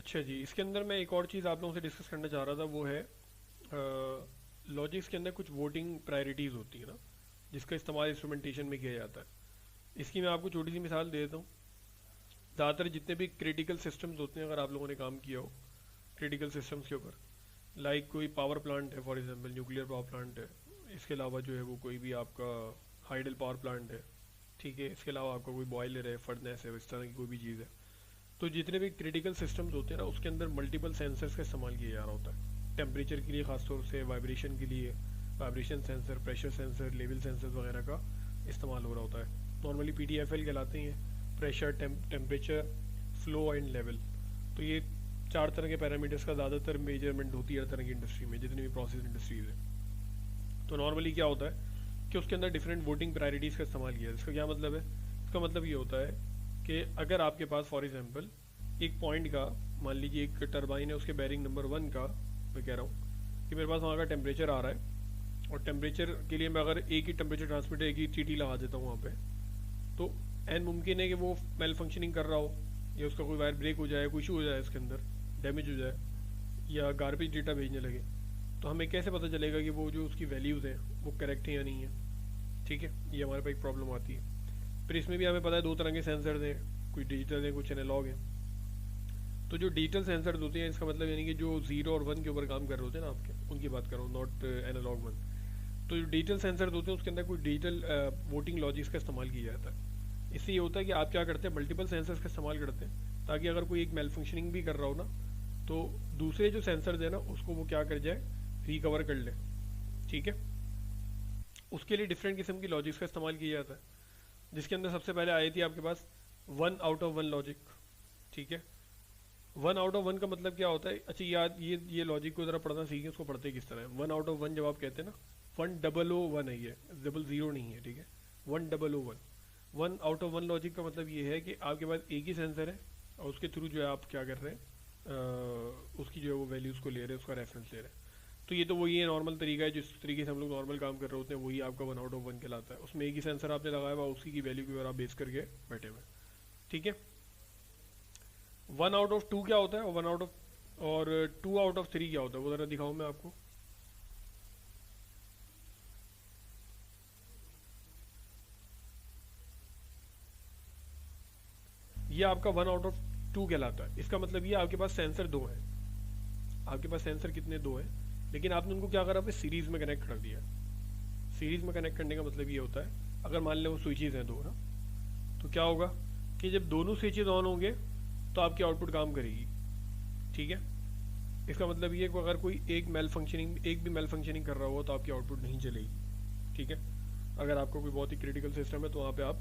अच्छा जी, इसके अंदर मैं एक और चीज़ आप लोगों से डिस्कस करना चाह रहा था, वो है लॉजिक्स के अंदर कुछ वोटिंग प्रायोरिटीज़ होती है ना, जिसका इस्तेमाल इंस्ट्रूमेंटेशन में किया जाता है। इसकी मैं आपको छोटी सी मिसाल दे देता हूँ। ज़्यादातर जितने भी क्रिटिकल सिस्टम्स होते हैं, अगर आप लोगों ने काम किया हो क्रिटिकल सिस्टम्स के ऊपर, लाइक कोई पावर प्लांट है, for example nuclear power plant है, इसके अलावा जो है वो कोई भी आपका हाइडल पावर प्लांट है, ठीक है, इसके अलावा आपका कोई बॉयलर है, फर्नेस है, इस तरह की कोई भी चीज़ है। तो जितने भी क्रिटिकल सिस्टम्स होते हैं ना, उसके अंदर मल्टीपल सेंसर्स का इस्तेमाल किया जा रहा होता है। टेम्परेचर के लिए खासतौर से, वाइब्रेशन के लिए vibration sensor, pressure sensor, level sensor वगैरह का इस्तेमाल हो रहा होता है। नॉर्मली PTFL कहलाते हैं, pressure, temperature, flow and level. तो ये चार तरह के पैरामीटर्स का ज़्यादातर मेजरमेंट होती है हर तरह की इंडस्ट्री में, जितनी भी प्रोसेस इंडस्ट्रीज है। तो नॉर्मली क्या होता है कि उसके अंदर डिफरेंट वोटिंग प्रायोरिटीज़ का इस्तेमाल किया है। इसका क्या मतलब है? इसका मतलब ये होता है कि अगर आपके पास फॉर एग्जांपल एक पॉइंट का, मान लीजिए एक टरबाइन है, उसके बैरिंग नंबर 1 का मैं कह रहा हूँ कि मेरे पास वहाँ का टेम्परेचर आ रहा है, और टेम्परेचर के लिए मैं अगर एक ही टेम्परेचर ट्रांसमीटर, एक ही चीटी लगा देता हूँ वहाँ पे, तो एन मुमकिन है कि वो मेल फंक्शनिंग कर रहा हो, या उसका कोई वायर ब्रेक हो जाए, कोई इशू हो जाए, इसके अंदर डैमेज हो जाए, या गार्बेज डेटा भेजने लगे। तो हमें कैसे पता चलेगा कि वो जो उसकी वैल्यूज़ हैं वो करेक्ट हैं या नहीं है? ठीक है, ये हमारे पास एक प्रॉब्लम आती है। फिर इसमें भी हमें पता है दो तरह के सेंसर हैं, कुछ डिजिटल हैं, कुछ एनालॉग हैं। तो जो डिजिटल सेंसर होते हैं, इसका मतलब यानी कि जो 0 और 1 के ऊपर काम कर रहे होते हैं ना आपके, उनकी बात कर रहा हूँ, नॉट एनालॉग वन। तो जो डिजिटल सेंसर होते हैं उसके अंदर कुछ डिजिटल वोटिंग लॉजिक्स का इस्तेमाल किया जाता है। इससे ये होता है कि आप क्या करते हैं, मल्टीपल सेंसर्स का इस्तेमाल करते हैं, ताकि अगर कोई एक मेल फंक्शनिंग भी कर रहा हो ना, तो दूसरे जो सेंसर है ना उसको वो क्या कर जाए, रिकवर कर ले। ठीक है, उसके लिए डिफरेंट किस्म की लॉजिक्स का इस्तेमाल किया जाता है, जिसके अंदर सबसे पहले आई थी आपके पास 1 आउट ऑफ 1 लॉजिक। ठीक है, 1 आउट ऑफ 1 का मतलब क्या होता है? अच्छा याद, ये लॉजिक को जरा पढ़ना सीखें, उसको पढ़ते किस तरह है। 1 आउट ऑफ 1 जब आप कहते हैं ना, 100 है, ये 00 नहीं है, ठीक है, 100 1 आउट ऑफ 1 लॉजिक का मतलब ये है कि आपके पास एक ही सेंसर है, और उसके थ्रू जो है आप क्या कर रहे हैं, उसकी जो है वो वैल्यूज़ को ले रहे हैं, उसका रेफरेंस ले रहे हैं। तो ये तो वही है नॉर्मल तरीका है, जिस तरीके से हम लोग नॉर्मल काम कर रहे होते हैं, वही आपका 1 आउट ऑफ 1 कहलाता है। उसमें एक ही सेंसर आपने लगाया हुआ, उसी की वैल्यू के ऊपर आप बेस करके बैठे हुए। ठीक है, 1 आउट ऑफ 2 क्या होता है, और 1 आउट ऑफ और 2 आउट ऑफ 3 क्या होता है, वो ज़रा दिखाऊँ मैं आपको। ये आपका 1 आउट ऑफ 2 कहलाता है। इसका मतलब ये आपके पास सेंसर दो हैं, आपके पास सेंसर कितने, दो हैं, लेकिन आपने उनको क्या करा, फिर सीरीज में कनेक्ट कर दिया। सीरीज में कनेक्ट करने का मतलब ये होता है, अगर मान लें वो स्विचेज हैं दो ना, तो क्या होगा कि जब दोनों स्विचेज ऑन होंगे तो आपकी आउटपुट काम करेगी। ठीक है, इसका मतलब ये कि अगर कोई एक भी मेल फंक्शनिंग कर रहा हो तो आपकी आउटपुट नहीं चलेगी। ठीक है, अगर आपका कोई बहुत ही क्रिटिकल सिस्टम है तो वहाँ पे आप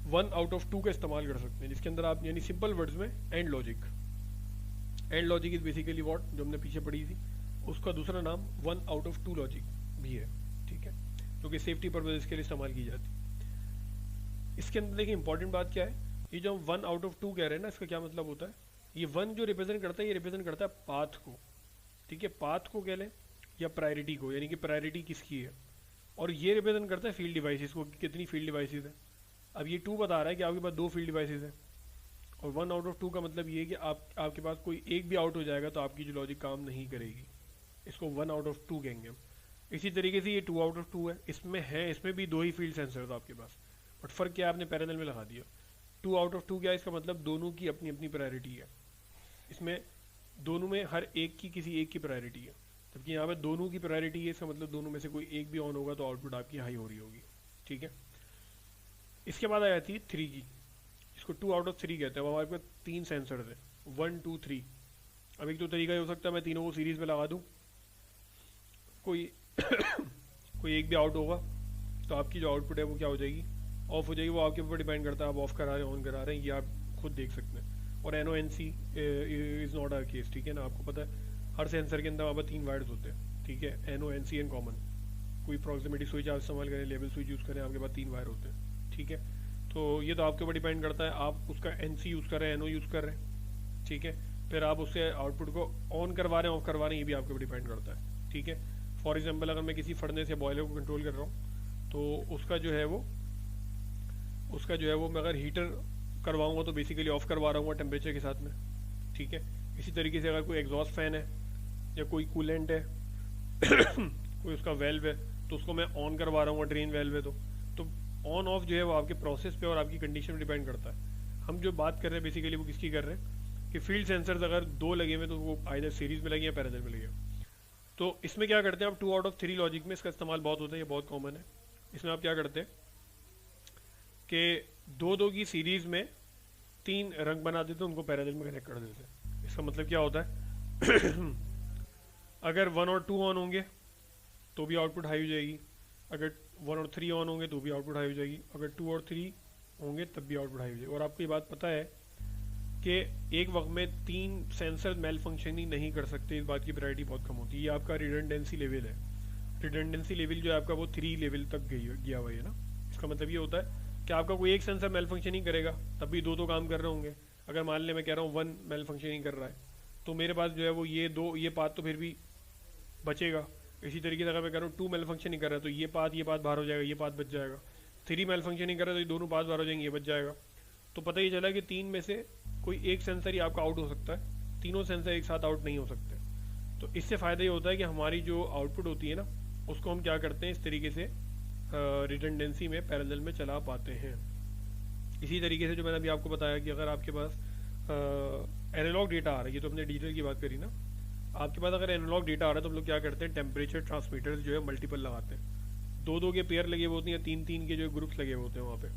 1 आउट ऑफ 2 का इस्तेमाल कर सकते हैं, जिसके अंदर आप यानी सिंपल वर्ड्स में and logic, and logic is basically what, जो हमने पीछे पढ़ी थी, उसका दूसरा नाम 1 आउट ऑफ 2 लॉजिक भी है। ठीक है, जो कि सेफ्टी पर्पज के लिए इस्तेमाल की जाती है। इसके अंदर देखिए इंपॉर्टेंट बात क्या है, ये जो हम 1 आउट ऑफ 2 कह रहे हैं ना, इसका क्या मतलब होता है? ये 1 जो रिप्रेजेंट करता है, ये रिप्रेजेंट करता है पाथ को। ठीक है, पाथ को कह लें या प्रायोरिटी को, यानी कि प्रायोरिटी किसकी है। और ये रिप्रेजेंट करता है फील्ड डिवाइसेस को, कि कितनी फील्ड डिवाइसेस है। अब ये 2 बता रहा है कि आपके पास 2 फील्ड डिवाइसेस हैं, और 1 आउट ऑफ 2 का मतलब ये है कि आपके पास कोई एक भी आउट हो जाएगा तो आपकी जो लॉजिक काम नहीं करेगी। इसको 1 आउट ऑफ 2 कहेंगे हम। इसी तरीके से ये 2 आउट ऑफ 2 है, इसमें भी दो ही फील्ड सेंसर आपके पास, बट फर्क क्या है, आपने पैरेलल में लगा दिया। 2 आउट ऑफ 2 क्या है, इसका मतलब दोनों की अपनी अपनी प्रायोरिटी है। इसमें दोनों में हर एक की किसी एक की प्रायोरिटी है, जबकि यहाँ पे दोनों की प्रायोरिटी है, इसका मतलब दोनों में से कोई एक भी ऑन होगा तो आउटपुट आपकी हाई हो रही होगी। ठीक है, इसके बाद आ जाती है 3 की, इसको 2 आउट ऑफ 3 कहते हैं। अब हमारे पास 3 सेंसर थे, 1 2 3। अब एक तो तरीका ये हो सकता है मैं तीनों को सीरीज में लगा दूँ, कोई कोई एक भी आउट होगा तो आपकी जो आउटपुट है वो क्या हो जाएगी, ऑफ हो जाएगी। वो आपके ऊपर डिपेंड करता है, आप ऑफ करा रहे हैं, ऑन करा रहे हैं, ये आप खुद देख सकते हैं। और NONC is not are case. ठीक है ना, आपको पता है हर सेंसर के अंदर वहाँ पर 3 वायर्स होते हैं। ठीक है, NONC एंड कॉमन। कोई प्रॉक्सिमिटी स्विच आप इस्तेमाल करें, लेवल स्विच यूज़ करें, आपके पास 3 वायर होते हैं। ठीक है, तो ये तो आपके ऊपर डिपेंड करता है, आप उसका NC यूज़ कर रहे हैं, NO यूज़ कर रहे हैं। ठीक है, फिर आप उससे आउटपुट को ऑन करवा रहे हैं, ऑफ करवा रहे हैं, ये भी आपके ऊपर डिपेंड करता है। ठीक है, फॉर एग्जाम्पल अगर मैं किसी फर्नेस या बॉयलर को कंट्रोल कर रहा हूँ, तो उसका जो है वो मैं अगर हीटर करवाऊंगा तो बेसिकली ऑफ करवा रहा हूँ टेम्परेचर के साथ में। ठीक है, इसी तरीके से अगर कोई एग्जॉस्ट फैन है या कोई कूलेंट है कोई उसका वेल्व है, तो उसको मैं ऑन करवा रहा हूँ, ड्रेन वेल्व है तो ऑन ऑफ जो है वो आपके प्रोसेस पे और आपकी कंडीशन पे डिपेंड करता है। हम जो बात कर रहे हैं बेसिकली वो किसकी कर रहे हैं कि फील्ड सेंसर्स अगर 2 लगे हुए तो वो आइदर सीरीज में लगे या पैरेलल में लगे। तो इसमें क्या करते हैं आप 2 आउट ऑफ 3 लॉजिक में इसका इस्तेमाल बहुत होता है, ये बहुत कॉमन है। इसमें आप क्या करते हैं कि 2-2 की सीरीज में 3 रंग बना देते हैं, उनको पैरेलल में कनेक्ट कर देते हैं। इसका मतलब क्या होता है अगर 1 और 2 ऑन होंगे तो भी आउटपुट हाई हो जाएगी, अगर 1 और 3 ऑन होंगे तो भी आउटपुट हाई हो जाएगी, अगर 2 और 3 होंगे तब भी आउटपुट हाई हो जाएगी। और आपको ये बात पता है कि एक वक्त में 3 सेंसर मेल फंक्शनिंग नहीं कर सकते, इस बात की वैरायटी बहुत कम होती है। ये आपका रिडंडेंसी लेवल है, रिडंडेंसी लेवल जो है आपका वो 3 लेवल तक गया हुआ है ना। इसका मतलब ये होता है कि आपका कोई एक सेंसर मेल फंक्शनिंग करेगा तब भी 2 काम कर रहे होंगे। अगर मान ले मैं कह रहा हूँ 1 मेल फंक्शनिंग कर रहा है तो मेरे पास जो है वो ये पाथ तो फिर भी बचेगा। इसी तरीके से अगर मैं कह रहा हूँ 2 मेल फंक्शनिंग कर रहा है तो ये पाथ बाहर हो जाएगा, ये पाथ बच जाएगा। 3 मेल फंक्शनिंग कर रहा है तो ये दोनों पाथ बाहर हो जाएंगे, ये बच जाएगा। तो पता ही चला कि 3 में से कोई एक सेंसर ही आपका आउट हो सकता है, तीनों सेंसर एक साथ आउट नहीं हो सकते। तो इससे फ़ायदा ये होता है कि हमारी जो आउटपुट होती है ना उसको हम क्या करते हैं इस तरीके से रिडंडेंसी में पैरेलल में चला पाते हैं। इसी तरीके से जो मैंने अभी आपको बताया कि अगर आपके पास एनालॉग डेटा आ रहा है, ये तो अपने डिजिटल की बात करी ना, आपके पास अगर एनालॉग डेटा आ रहा है तो हम लोग क्या करते हैं टेम्परेचर ट्रांसमीटर्स जो है मल्टीपल लगाते हैं। 2-2 के पेयर लगे हुए होते हैं या 3-3 के जो ग्रुप्स लगे हुए होते हैं वहाँ पे,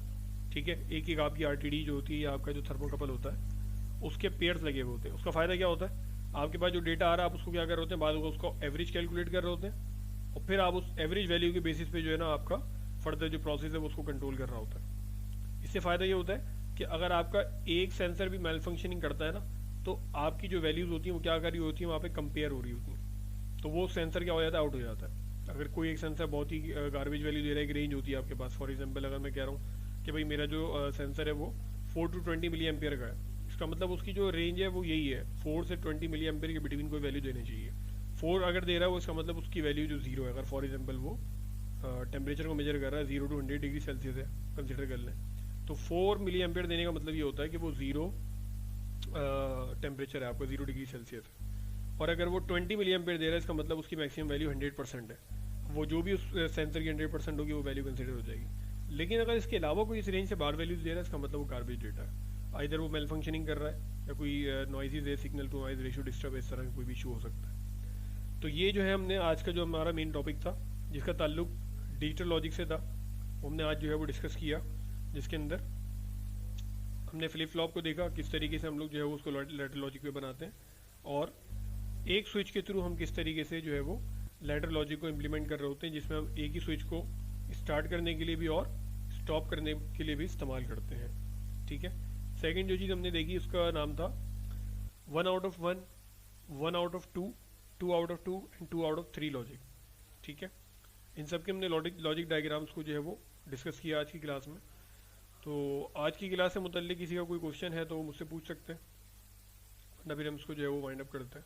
ठीक है। एक एक आपकी आरटीडी जो होती है या आपका जो थर्मोकपल होता है उसके पेयर्स लगे हुए होते हैं। उसका फ़ायदा क्या होता है, आपके पास जो डेटा आ रहा है आप उसको क्या कर रहे होते हैं, बाद में उसको एवरेज कैलकुलेट कर रहे होते हैं और फिर आप उस एवरेज वैल्यू के बेसिस पे जो है ना आपका फर्दर जो प्रोसेस है वो उसको कंट्रोल कर रहा होता है। इससे फ़ायदा ये होता है कि अगर आपका एक सेंसर भी मेल फंक्शनिंग करता है ना तो आपकी जो वैल्यूज़ होती हैं वो क्या कर रही होती है, वहाँ पे कंपेयर हो रही होती हैं, तो वो सेंसर क्या हो जाता है, आउट हो जाता है। अगर कोई एक सेंसर बहुत ही गार्बेज वैल्यू दे रहा है, एक रेंज होती है आपके पास। फॉर एग्जांपल अगर मैं कह रहा हूँ कि भाई मेरा जो सेंसर है वो 4 to 20 मिली एम्पियर का है, इसका मतलब उसकी जो रेंज है वो यही है, 4 से 20 मिली एम्पियर के बिटवीन कोई वैल्यू देनी चाहिए। 4 अगर दे रहा है वो इसका मतलब उसकी वैल्यू जो 0 है, अगर फॉर एग्जाम्पल वो टेम्परेचर को मेजर कर रहा है 0 to 100 डिग्री सेल्सियस है कंसिडर कर लें, तो 4 मिली एम्पियर देने का मतलब ये होता है कि वो 0 टेम्परेचर है आपका, 0 डिग्री सेल्सियस है। और अगर वो 20 मिली एम्पियर दे रहा है इसका मतलब उसकी मैक्सिमम वैल्यू 100% है, वो जो भी उस सेंसर की 100% होगी वो वैल्यू कंसिडर हो जाएगी। लेकिन अगर इसके अलावा कोई इस रेंज से बाहर वैल्यूज दे रहा है इसका मतलब वो गार्बेज डेटा है, आइदर वो मेल फंक्शनिंग कर रहा है या कोई नॉइजेज है, signal to noise ratio disturb, इस तरह का कोई भी इशू हो सकता है। तो ये जो है हमने आज का जो हमारा मेन टॉपिक था जिसका ताल्लुक डिजिटल लॉजिक से था, वो हमने आज जो है वो डिस्कस किया, जिसके अंदर हमने फ्लिप फ्लॉप को देखा किस तरीके से हम लोग जो है वो उसको लैडर लॉजिक पे बनाते हैं, और एक स्विच के थ्रू हम किस तरीके से जो है वो लैडर लॉजिक को इम्प्लीमेंट कर रहे होते हैं, जिसमें हम एक ही स्विच को स्टार्ट करने के लिए भी और स्टॉप करने के लिए भी इस्तेमाल करते हैं, ठीक है। सेकंड जो चीज़ हमने देखी उसका नाम था 1 out of 1, 1 out of 2, 2 out of 2 and 2 out of 3 logic, ठीक है। इन सब के हमने लॉजिक डायग्राम्स को जो है वो डिस्कस किया आज की क्लास में। तो आज की क्लास से मुतल्लिक किसी का कोई क्वेश्चन है तो वो मुझसे पूछ सकते हैं, वरना फिर हम इसको जो है वो वाइंड अप करते हैं।